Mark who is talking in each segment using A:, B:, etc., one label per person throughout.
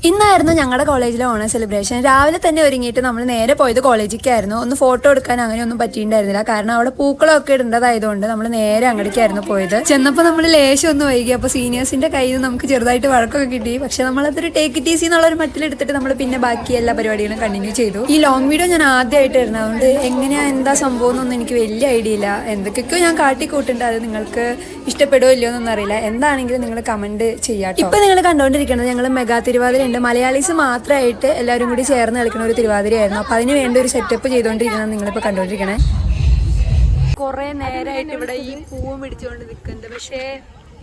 A: ഇന്നായിരുന്നു ഞങ്ങളുടെ കോളേജിലെ ഓണം സെലിബ്രേഷൻ. രാവിലെ തന്നെ ഒരുങ്ങിയിട്ട് നമ്മൾ നേരെ പോയത് കോളേജിലേക്കായിരുന്നു. ഒന്ന് ഫോട്ടോ എടുക്കാൻ അങ്ങനെയൊന്നും പറ്റിയിട്ടുണ്ടായിരുന്നില്ല, കാരണം അവിടെ പൂക്കളൊക്കെ ഇടേണ്ടതായതുകൊണ്ട് നമ്മൾ നേരെ അങ്ങടേക്കായിരുന്നു പോയത്. ചെന്നപ്പോൾ നമ്മൾ ലേശം ഒന്ന് വൈകി. അപ്പോൾ സീനിയേഴ്സിന്റെ കയ്യിൽ നിന്ന് നമുക്ക് ചെറുതായിട്ട് വഴക്കൊക്കെ കിട്ടി. പക്ഷെ നമ്മളതൊരു ടേക്ക് ഇറ്റ് ഈസി എന്നുള്ള ഒരു മട്ടിലെടുത്തിട്ട് നമ്മൾ പിന്നെ ബാക്കി എല്ലാ പരിപാടികളും കണ്ടിന്യൂ ചെയ്തു. ഈ ലോങ് വീഡിയോ ഞാൻ ആദ്യമായിട്ടായിരുന്നു, അതുകൊണ്ട് എങ്ങനെയാ എന്താ സംഭവം എന്നൊന്നും എനിക്ക് വലിയ ഐഡിയ ഇല്ല. എന്തൊക്കെയൊക്കെയോ ഞാൻ കാട്ടിക്കൂട്ടുണ്ട്, അത് നിങ്ങൾക്ക് ഇഷ്ടപ്പെടുമോ ഇല്ലയോ എന്നൊന്നും അറിയില്ല. എന്താണെങ്കിലും നിങ്ങൾ കമന്റ് ചെയ്യാം. ഇപ്പൊ നിങ്ങൾ കണ്ടുകൊണ്ടിരിക്കുന്നത് ഞങ്ങൾ മെഗാ തിരുവാതിര മലയാളീസ് മാത്രമായിട്ട് എല്ലാവരും കൂടി ചേർന്ന് കളിക്കുന്ന ഒരു തിരുവാതിരയായിരുന്നു. അപ്പൊ അതിന് വേണ്ട ഒരു സെറ്റപ്പ് ചെയ്തുകൊണ്ടിരിക്കുന്നത് നിങ്ങളിപ്പോൾ കണ്ടുകൊണ്ടിരിക്കണേ. കുറെ നേരമായിട്ട് ഇവിടെ ഈ പൂവും പിടിച്ചുകൊണ്ട് നിൽക്കുന്നുണ്ട്, പക്ഷേ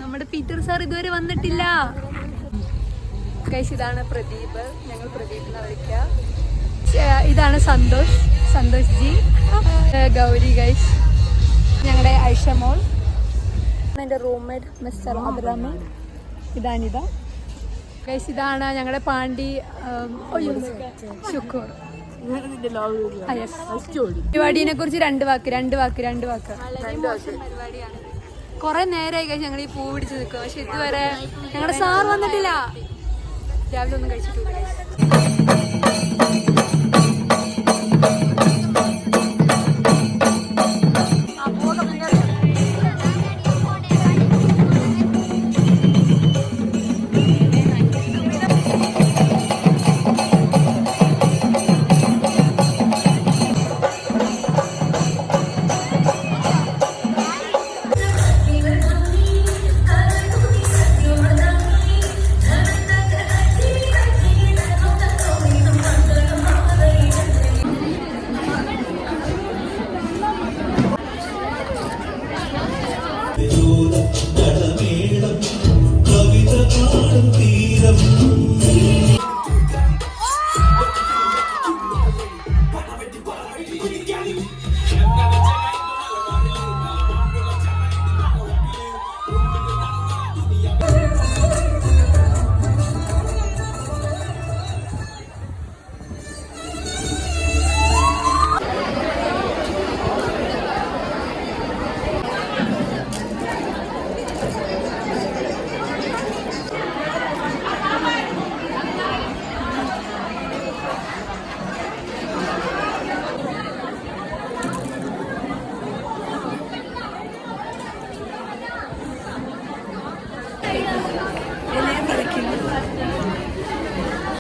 A: നമ്മുടെ പീറ്റർ സാർ ഇതുവരെ വന്നിട്ടില്ല. ഗൈസ്, ഇതാണ് പ്രദീപ്, ഞങ്ങൾ പ്രദീപ് എന്ന് വിളിക്കുക. ഇതാണ് സന്തോഷ് ജി, ഗൗരി ഗൈസ്, ഞങ്ങളുടെ ഐഷ മോൾ, എൻ്റെ റൂംമേറ്റ് മിസ്റ്റർ അബ്ദുറഹ്മാൻ. ഇതാണിതാ ഗൈസ്, ഇതാണ് ഞങ്ങളുടെ പാണ്ടി ശുക്കൂർ. പരിപാടിനെ കുറിച്ച് രണ്ട് വാക്ക്. കുറെ നേരമായി കഴിച്ച് ഞങ്ങൾ ഈ പൂ പിടിച്ച് നിൽക്കുക, പക്ഷെ ഇതുവരെ ഞങ്ങളുടെ സാർ വന്നിട്ടില്ല. രാവിലെ ഒന്നും കഴിച്ചിട്ടില്ല ഗൈസ്.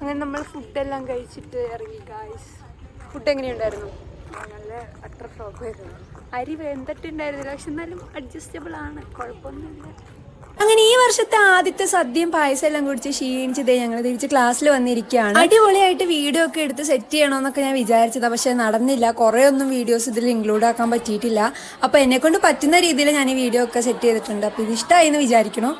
A: അങ്ങനെ നമ്മൾ ഫുഡെല്ലാം കഴിച്ചിട്ട് ഇറങ്ങി ഗായ്സ്. ഫുഡ് എങ്ങനെയുണ്ടായിരുന്നു? നല്ല അട്ടർ ഫ്ലോപ്പ് ആയിരുന്നു. അരി വെന്തിട്ടുണ്ടായിരുന്നില്ല, പക്ഷെ എന്നാലും അഡ്ജസ്റ്റബിൾ ആണ്, കുഴപ്പമൊന്നുമില്ല. അങ്ങനെ ഈ വർഷത്തെ ആദ്യത്തെ സദ്യയും പായസം എല്ലാം കുടിച്ച് ക്ഷീണിച്ചതേ ഞങ്ങൾ തിരിച്ച് ക്ലാസ്സിൽ വന്നിരിക്കുകയാണ്. അടിപൊളിയായിട്ട് വീഡിയോ ഒക്കെ എടുത്ത് സെറ്റ് ചെയ്യണമെന്നൊക്കെ ഞാൻ വിചാരിച്ചതാണ്, പക്ഷെ നടന്നില്ല. കുറേ ഒന്നും വീഡിയോസ് ഇതിൽ ഇൻക്ലൂഡ് ആക്കാൻ പറ്റിയിട്ടില്ല. അപ്പോൾ എന്നെക്കൊണ്ട് പറ്റുന്ന രീതിയിൽ ഞാൻ ഈ വീഡിയോ ഒക്കെ സെറ്റ് ചെയ്തിട്ടുണ്ട്. അപ്പോൾ ഇത് ഇഷ്ടമായി എന്ന് വിചാരിക്കണോ?